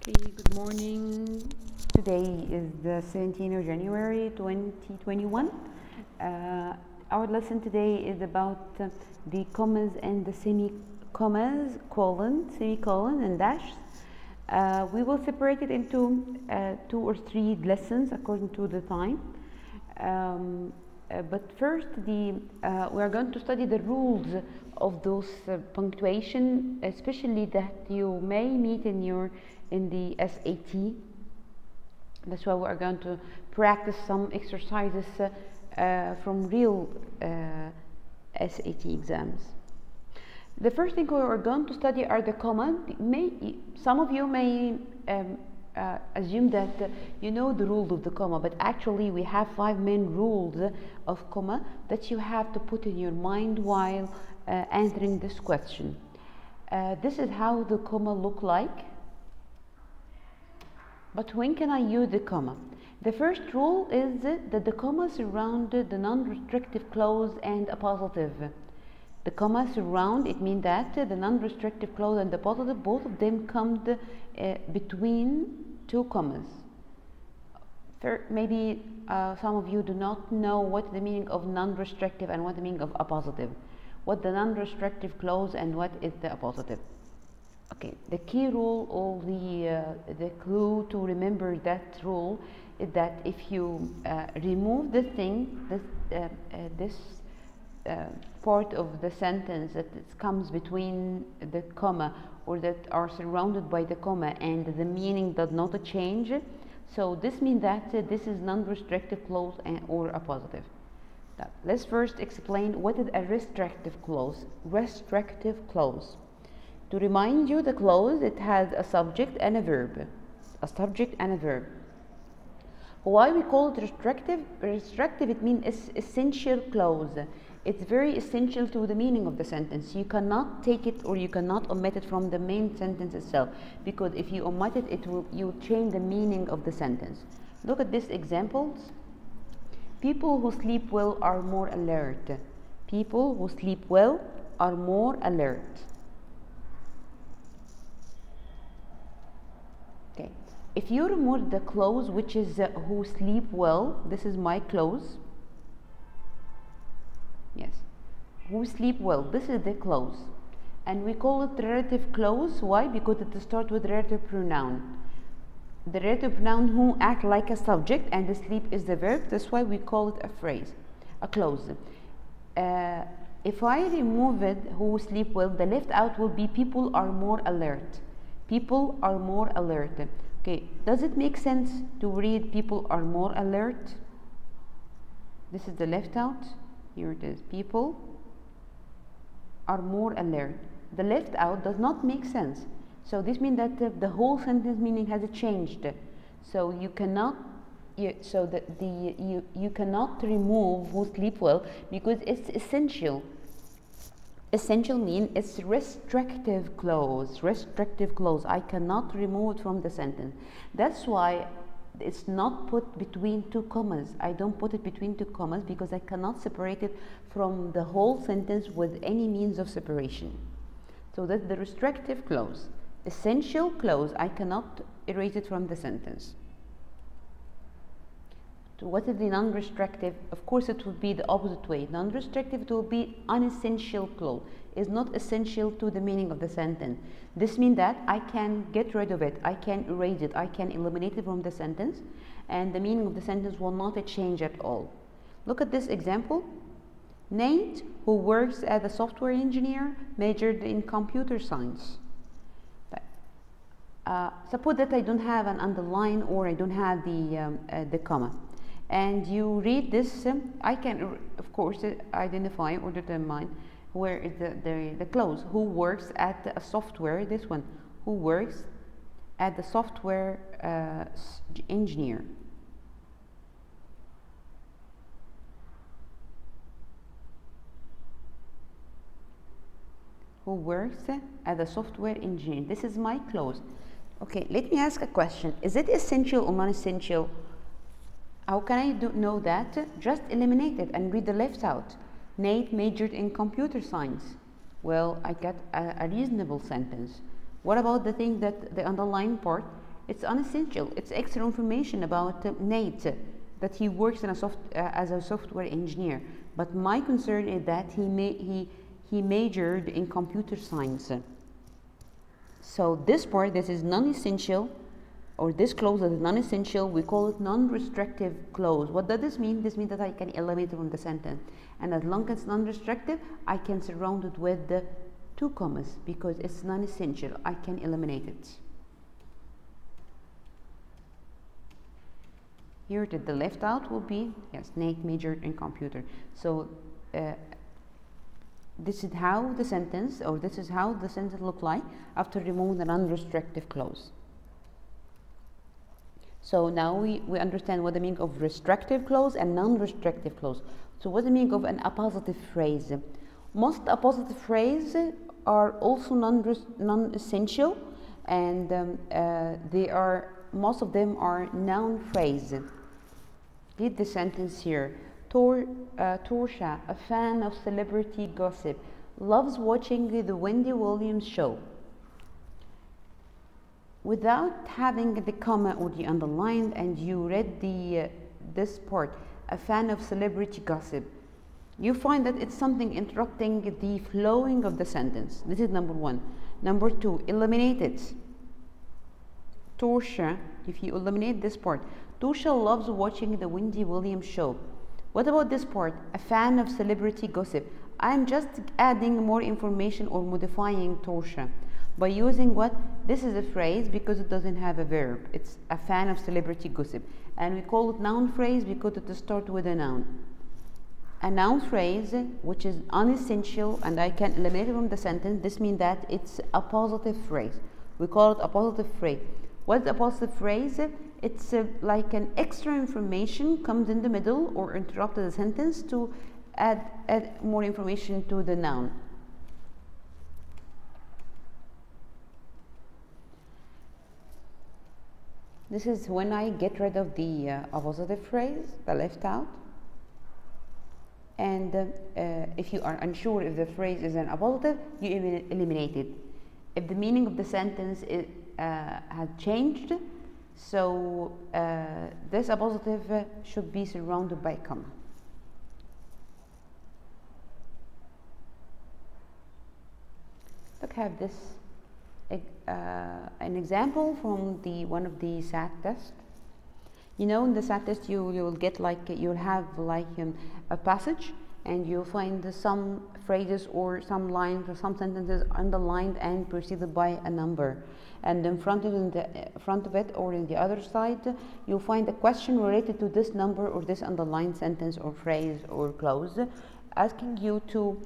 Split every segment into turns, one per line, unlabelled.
Okay, good morning. Today is the 17th of January 2021. Our lesson today is about the commas and the semi-commas, colon, semicolon, and dash. We will separate it into 2 or 3 lessons according to the time. But first, we are going to study the rules of those punctuation, especially that you may meet in the SAT. That's why we are going to practice some exercises from real SAT exams. The first thing we are going to study are the comma. Some of you may assume that you know the rules of the comma, but actually we have 5 main rules of comma that you have to put in your mind while answering this question. This is how the comma look like. But when can I use the comma? The first rule is that the comma surround the non-restrictive clause and a positive. The comma surround, it means that the non-restrictive clause and the positive, both of them come between 2 commas. Maybe some of you do not know what the meaning of non-restrictive and what the meaning of appositive. What the non-restrictive clause and what is the appositive. Okay, the key rule or the clue to remember that rule is that if you remove this part of the sentence that comes between the comma or that are surrounded by the comma and the meaning does not change, so this means that this is non-restrictive clause or appositive. Now, let's first explain what is a restrictive clause. Restrictive clause. To remind you, the clause, it has a subject and a verb. A subject and a verb. Why we call it restrictive? Restrictive, it means essential clause. It's very essential to the meaning of the sentence. You cannot take it or you cannot omit it from the main sentence itself, because if you omit it, you change the meaning of the sentence. Look at these examples. People who sleep well are more alert. People who sleep well are more alert. Okay. If you remove the clause, which is who sleep well, this is my clause. Yes, who sleep well, this is the clause, and we call it relative clause. Why? Because it starts with relative pronoun. The relative pronoun who act like a subject and the sleep is the verb. That's why we call it a phrase, a clause. If I remove it, who sleep well, the left out will be people are more alert. People are more alert. Okay, does it make sense to read people are more alert? This is the left out. Here it is. People are more alert. The left out does not make sense. So this means that the whole sentence meaning has changed. So you cannot you cannot remove who sleep well because it's essential. Essential means it's restrictive clause. Restrictive clause. I cannot remove it from the sentence. That's why it's not put between 2 commas. I don't put it between 2 commas because I cannot separate it from the whole sentence with any means of separation. So that's the restrictive clause. Essential clause, I cannot erase it from the sentence. So what is the non-restrictive? Of course, it would be the opposite way. Non-restrictive, it will be unessential clause. It's not essential to the meaning of the sentence. This means that I can get rid of it, I can erase it, I can eliminate it from the sentence, and the meaning of the sentence will not change at all. Look at this example. Nate, who works as a software engineer, majored in computer science. Suppose that I don't have an underline or I don't have the comma. And you read this, I can, of course, identify or determine where is the clause. Who works at a software, this one, who works at the software engineer. Who works as a software engineer. This is my clause. Okay, let me ask a question. Is it essential or non-essential? How can I know that? Just eliminate it and read the left out. Nate majored in computer science. Well, I got a reasonable sentence. What about the thing that the underlying part? It's unessential. It's extra information about Nate, that he works in as a software engineer. But my concern is that he majored in computer science. So this part, this is non-essential, or this clause that is non-essential, we call it non-restrictive clause. What does this mean? This means that I can eliminate it from the sentence. And as long as it's non-restrictive, I can surround it with the 2 commas because it's non-essential. I can eliminate it. Here the left out will be, yes, Nate majored in computer. So this is how the sentence, look like after removing the non-restrictive clause. So now we understand what the meaning of restrictive clause and non-restrictive clause. So what's the meaning of an appositive phrase? Most appositive phrases are also non-essential, and most of them are noun phrases. Read the sentence here. Torsha, a fan of celebrity gossip, loves watching the Wendy Williams show. Without having the comma or the underlined, and you read this part, a fan of celebrity gossip, you find that it's something interrupting the flowing of the sentence. This is number 1. Number 2, eliminate it. Torsha, if you eliminate this part, Torsha loves watching the Wendy Williams show. What about this part? A fan of celebrity gossip. I'm just adding more information or modifying Torsha by using what? This is a phrase because it doesn't have a verb. It's a fan of celebrity gossip. And we call it noun phrase because it starts with a noun. A noun phrase which is unessential and I can eliminate it from the sentence. This means that it's a positive phrase. We call it a positive phrase. What's a positive phrase? It's like an extra information comes in the middle or interrupted the sentence to add more information to the noun. This is when I get rid of the appositive phrase, the left out. And if you are unsure if the phrase is an appositive, you eliminate it. If the meaning of the sentence has changed, so this appositive should be surrounded by a comma. Look, have this an example from one of the SAT tests. You know, in the SAT test, you'll get you'll have a passage, and you'll find some phrases or some lines or some sentences underlined and preceded by a number. And in front of it or in the other side, you'll find a question related to this number or this underlined sentence or phrase or clause, asking you to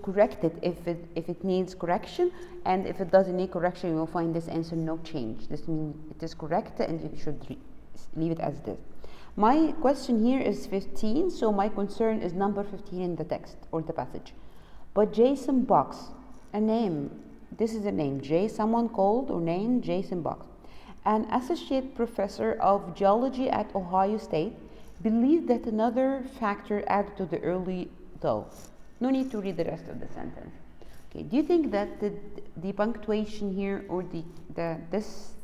correct it if it needs correction, and if it doesn't need correction, you will find this answer no change. This means it is correct and you should leave it as this. My question here is 15, so my concern is number 15 in the text or the passage. But Jason Box, a name, this is a name, someone called or named Jason Box, an associate professor of geology at Ohio State, believed that another factor added to the early though. No need to read the rest of the sentence. Okay, do you think that the punctuation here or this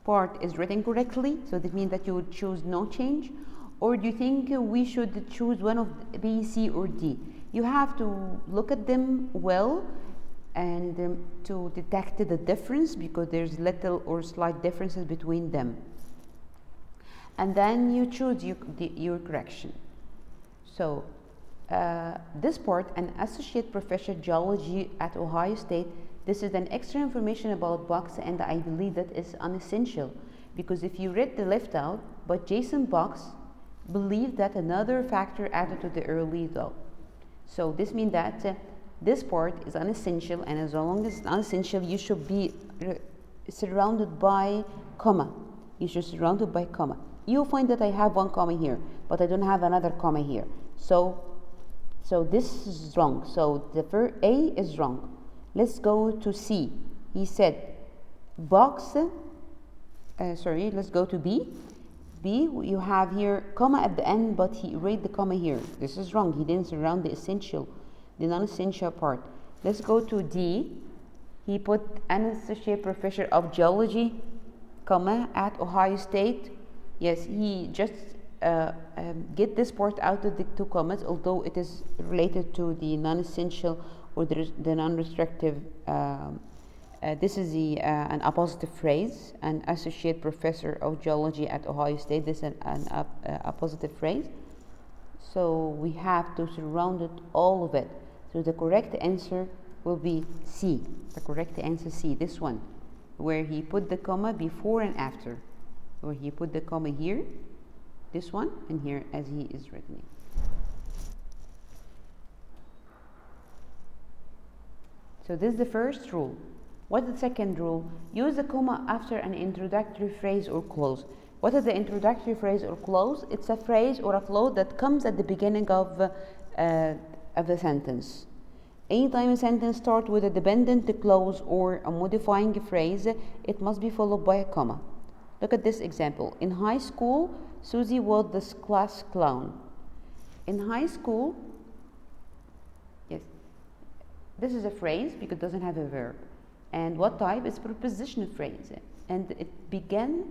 part is written correctly? So that means that you would choose no change? Or do you think we should choose one of B, C, or D? You have to look at them well and to detect the difference, because there's little or slight differences between them. And then you choose your correction. So this part, an associate professor geology at Ohio State, this is an extra information about Box, and I believe that is unessential, because if you read the left out, but Jason Box believed that another factor added to the early though. So this means that this part is unessential, and as long as it's unessential, you should be surrounded by comma. You should surround it by comma. You'll find that I have one comma here, but I don't have another comma here. So this is wrong. So the A is wrong. Let's go to C. He said, Box, let's go to B. B, you have here comma at the end, but he erased the comma here. This is wrong. He didn't surround the non-essential part. Let's go to D. He put an associate professor of geology, comma, at Ohio State. Yes, he just get this part out of the two commas, although it is related to the non-essential or the non-restrictive. This is an appositive phrase, an associate professor of geology at Ohio State. This is an appositive phrase. So we have to surround it, all of it. So the correct answer will be C. The correct answer C, this one, where he put the comma before and after. Where he put the comma here, this one, and here as he is written. So this is the first rule. What's the second rule? Use the comma after an introductory phrase or clause. What is the introductory phrase or clause? It's a phrase or a clause that comes at the beginning of the sentence. Anytime a sentence starts with a dependent clause or a modifying phrase, it must be followed by a comma. Look at this example. In high school, Susie was the class clown. In high school, yes, this is a phrase because it doesn't have a verb. And what type? Is prepositional phrase. And it began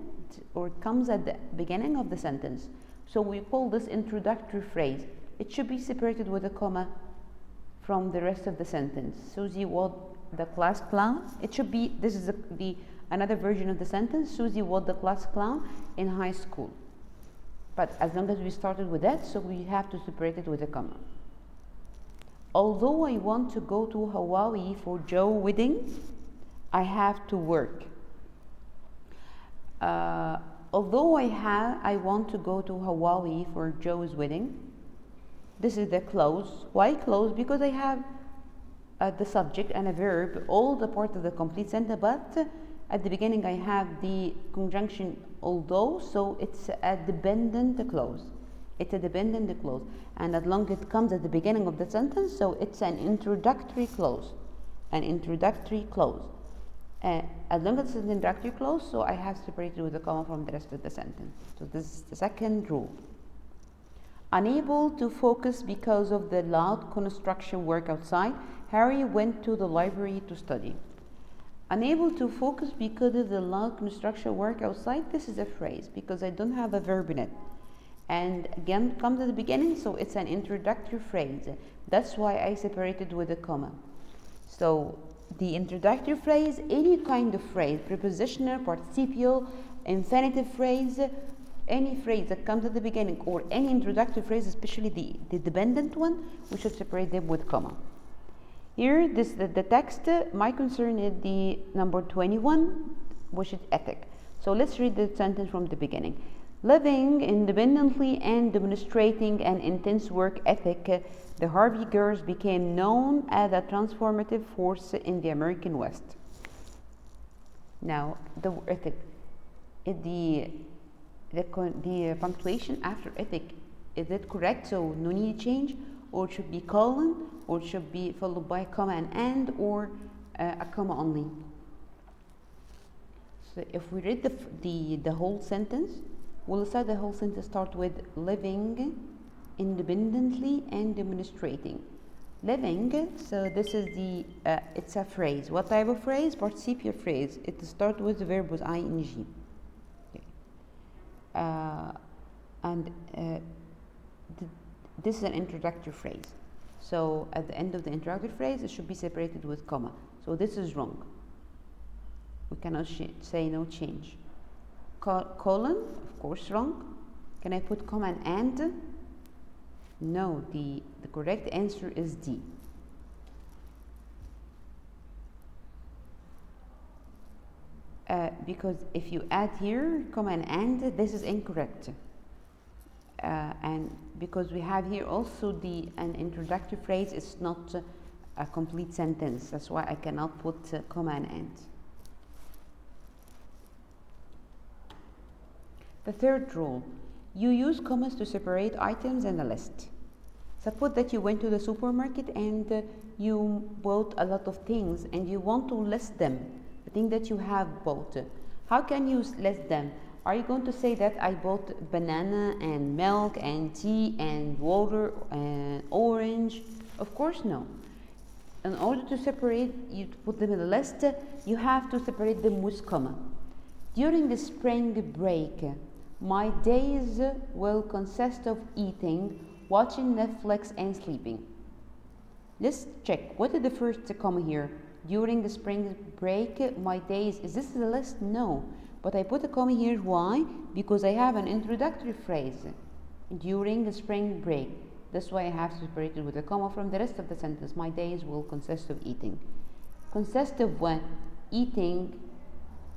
or comes at the beginning of the sentence. So we call this introductory phrase. It should be separated with a comma from the rest of the sentence. Susie was the class clown. It should be, this is another version of the sentence. Susie was the class clown in high school. But as long as we started with that, so we have to separate it with a comma. Although I want to go to Hawaii for Joe's wedding, I have to work. Although I want to go to Hawaii for Joe's wedding, this is the clause. Why clause? Because I have the subject and a verb, all the part of the complete sentence, but at the beginning I have the conjunction although, so it's a dependent clause. It's a dependent clause, and as long as it comes at the beginning of the sentence, so it's an introductory clause. An introductory clause. As long as it's an introductory clause, so I have separated with a comma from the rest of the sentence. So this is the second rule. Unable to focus because of the loud construction work outside, Harry went to the library to study. Unable to focus because of the loud construction work outside, this is a phrase because I don't have a verb in it. And again, it comes at the beginning, so it's an introductory phrase. That's why I separated with a comma. So the introductory phrase, any kind of phrase, prepositional, participial, infinitive phrase, any phrase that comes at the beginning or any introductory phrase, especially the dependent one, we should separate them with comma. Here, the text, my concern is the number 21, which is ethic. So let's read the sentence from the beginning. Living independently and demonstrating an intense work ethic, the Harvey girls became known as a transformative force in the American West. Now, the ethic, the punctuation after ethic, is it correct? So no need to change, or it should be colon, or it should be followed by a comma and, or a comma only. So if we read the whole sentence, we'll start the whole sentence start with living independently and demonstrating. Living, so this is it's a phrase. What type of phrase? Participial phrase. It starts with the verb with ing. Okay. This is an introductory phrase. So at the end of the introductory phrase, it should be separated with comma. So this is wrong. We cannot say no change. Colon, of course, wrong. Can I put comma and? No, the correct answer is D. Because if you add here comma and, this is incorrect. And because we have here also an introductory phrase, it's not a complete sentence. That's why I cannot put comma and. The third rule, you use commas to separate items in a list. Suppose that you went to the supermarket and you bought a lot of things and you want to list them, the thing that you have bought. How can you list them? Are you going to say that I bought banana and milk and tea and water and orange? Of course no. in order to separate, you to put them in the list, you have to separate them with comma. During the spring break, my days will consist of eating, watching Netflix, and sleeping. Let's check. What is the first comma here? During the spring break, my days. Is this the list? No. But I put a comma here. Why? Because I have an introductory phrase. During the spring break. That's why I have separated with a comma from the rest of the sentence. My days will consist of eating. Consist of what? Eating,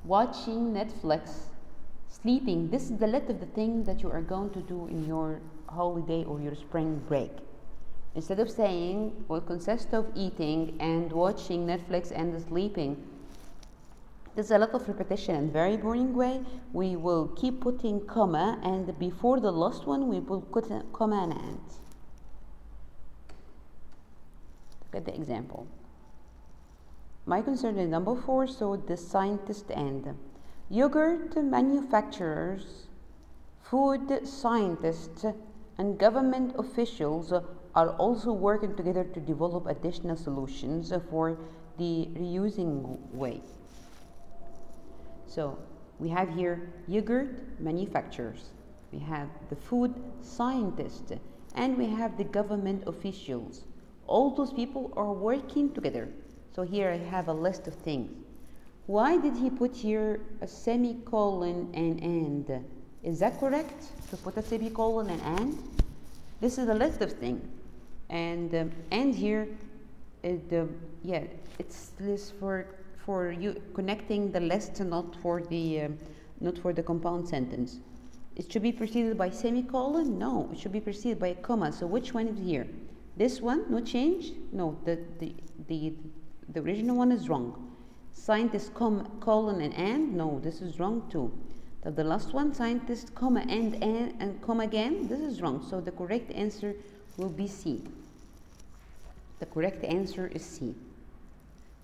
watching Netflix, sleeping. This is the list of the thing that you are going to do in your holiday or your spring break. Instead of saying will consist of eating and watching Netflix and sleeping, there's a lot of repetition and very boring way. We will keep putting comma, and before the last one we will put a comma and and. Look at the example. My concern is number 4, so the scientist and. Yogurt manufacturers, food scientists, and government officials are also working together to develop additional solutions for the reusing way. So we have here yogurt manufacturers, we have the food scientists, and we have the government officials. All those people are working together. So here I have a list of things. Why did he put here a semicolon and? Is that correct? To put a semicolon and? This is a list of things. And here it's this for you connecting the list, not for the compound sentence. It should be preceded by semicolon. No, it should be preceded by a comma. So which one is here? This one, no change. No, the original one is wrong. Scientist colon and no, this is wrong too. The last one, scientist comma and comma again, this is wrong. So the correct answer will be C. The correct answer is C.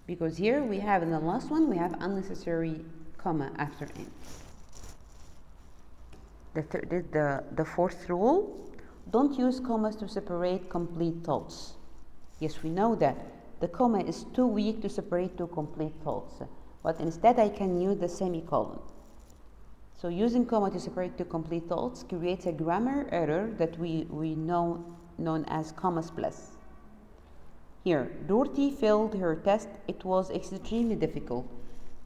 Because here we have in the last one, we have unnecessary comma after and. The fourth rule, don't use commas to separate complete thoughts. Yes, we know that. The comma is too weak to separate two complete thoughts. But instead I can use the semicolon. So using comma to separate two complete thoughts creates a grammar error that we know known as comma splice. Here, Dorothy failed her test. It was extremely difficult.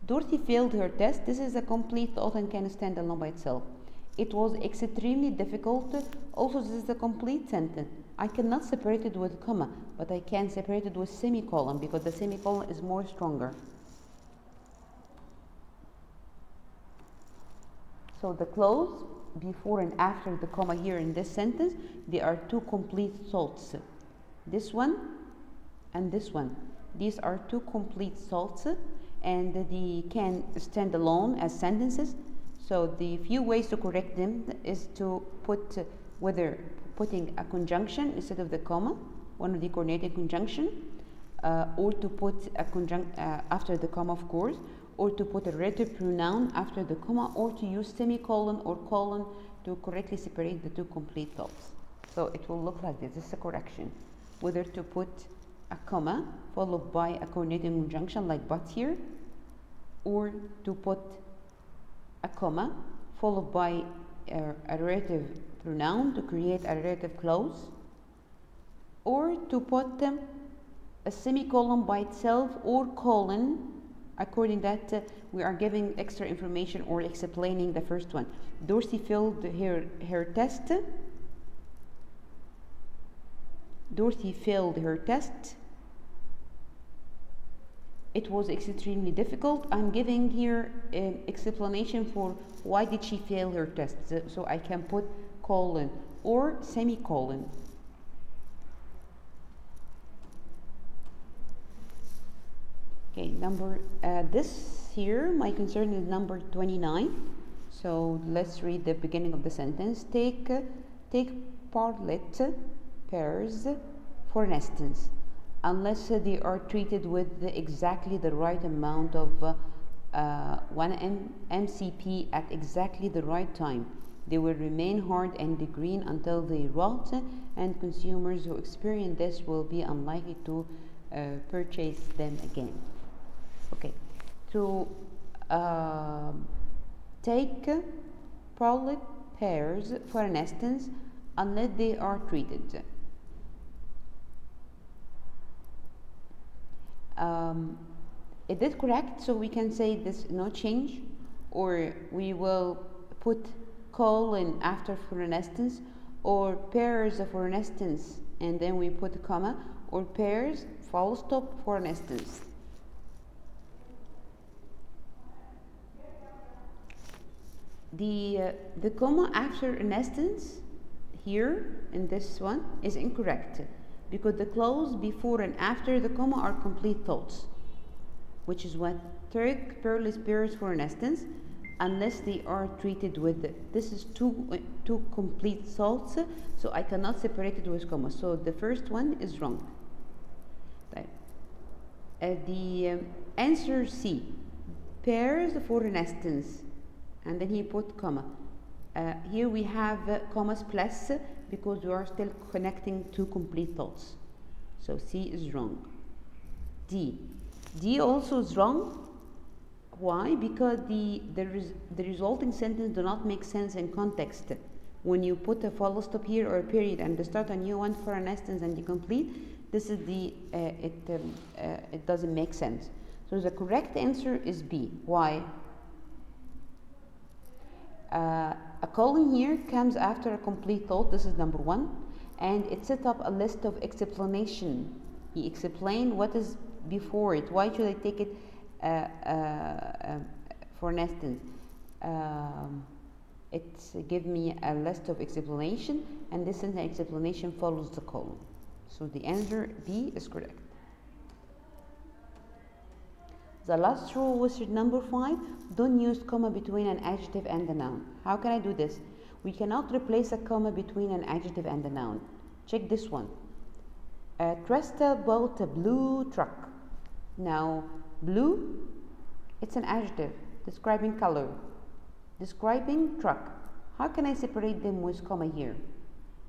Dorothy failed her test. This is a complete thought and can stand alone by itself. It was extremely difficult. Also, this is a complete sentence. I cannot separate it with comma, but I can separate it with semicolon because the semicolon is more stronger. So the clause before and after the comma here in this sentence, they are two complete thoughts. This one and this one. These are two complete thoughts and they can stand alone as sentences. So the few ways to correct them is to put whether putting a conjunction instead of the comma, one of the coordinated conjunction, or to put a after the comma, of course, or to put a relative pronoun after the comma, or to use semicolon or colon to correctly separate the two complete thoughts. So it will look like this. This is a correction. Whether to put a comma followed by a coordinated conjunction like but here, or to put a comma followed by a relative pronoun to create a relative clause, or to put a semicolon by itself or colon according that we are giving extra information or explaining the first one. Dorothy failed her test. Dorothy failed her test. It was extremely difficult. I'm giving here an explanation for why did she fail her test. So I can put colon or semicolon. Okay, this here, my concern is number 29. So let's read the beginning of the sentence. Take parlet pears for instance. Unless they are treated with exactly the right amount of 1 MCP at exactly the right time, they will remain hard and green until they rot, and consumers who experience this will be unlikely to purchase them again. Okay, to take polyp pairs for an instance unless they are treated. Is this correct? So we can say this no change, or we will put colon after for an instance, or pairs for an instance and then we put a comma, or pairs full stop for an instance. The comma after an instance here in this one is incorrect because the clause before and after the comma are complete thoughts, which is what Turk peerless pairs for an instance unless they are treated with this is two complete thoughts, so I cannot separate it with comma, so the first one is wrong. The answer C, pairs for an instance, and then he put comma. Here we have commas plus because we are still connecting two complete thoughts, so C is wrong. D also is wrong. Why? Because the resulting sentence do not make sense in context. When you put a full stop here or a period and start a new one for an instance and you complete, this is the it doesn't make sense. So the correct answer is B. Why? A colon here comes after a complete thought. This is number one, and it set up a list of explanation. He explained what is before it. Why should I take it? For an instance, it gives me a list of explanation, and this explanation follows the column. So the answer B is correct. The last rule was number 5. Don't use comma between an adjective and a noun. How can I do this? We cannot replace a comma between an adjective and a noun. Check this one. Trista bought a blue truck. Now, blue, it's an adjective describing color, describing truck. How can I separate them with comma here?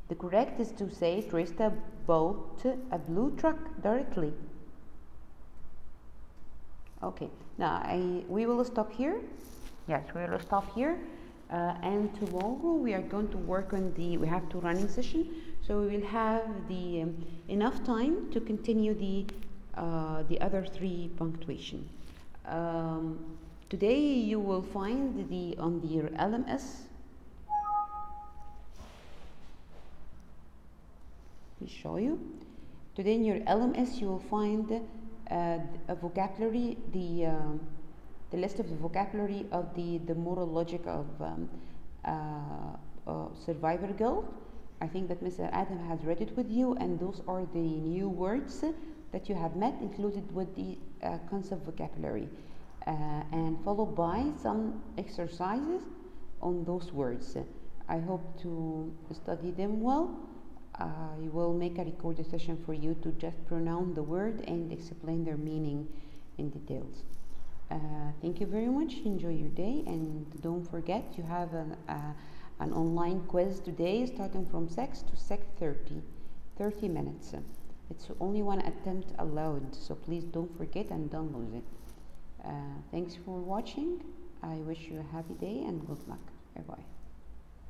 The correct is to say Trista bought a blue truck directly. Okay, now we will stop here. Yes, we will stop here. And tomorrow we are going to work on we have 2 running sessions, so we will have the enough time to continue the other 3 punctuation. Today you will find on your LMS. Let me show you. Today in your LMS you will find a vocabulary, the list of the vocabulary of the moral logic of Survivor Guild. I think that Mr. Adam has read it with you, and those are the new words that you have met included with the concept vocabulary, and followed by some exercises on those words. I hope to study them well. I will make a recorded session for you to just pronounce the word and explain their meaning in details. Thank you very much. Enjoy your day, and don't forget you have an online quiz today starting from 6 to 6:30, 30 minutes. It's only 1 attempt allowed, so please don't forget and don't lose it. Thanks for watching. I wish you a happy day and good luck.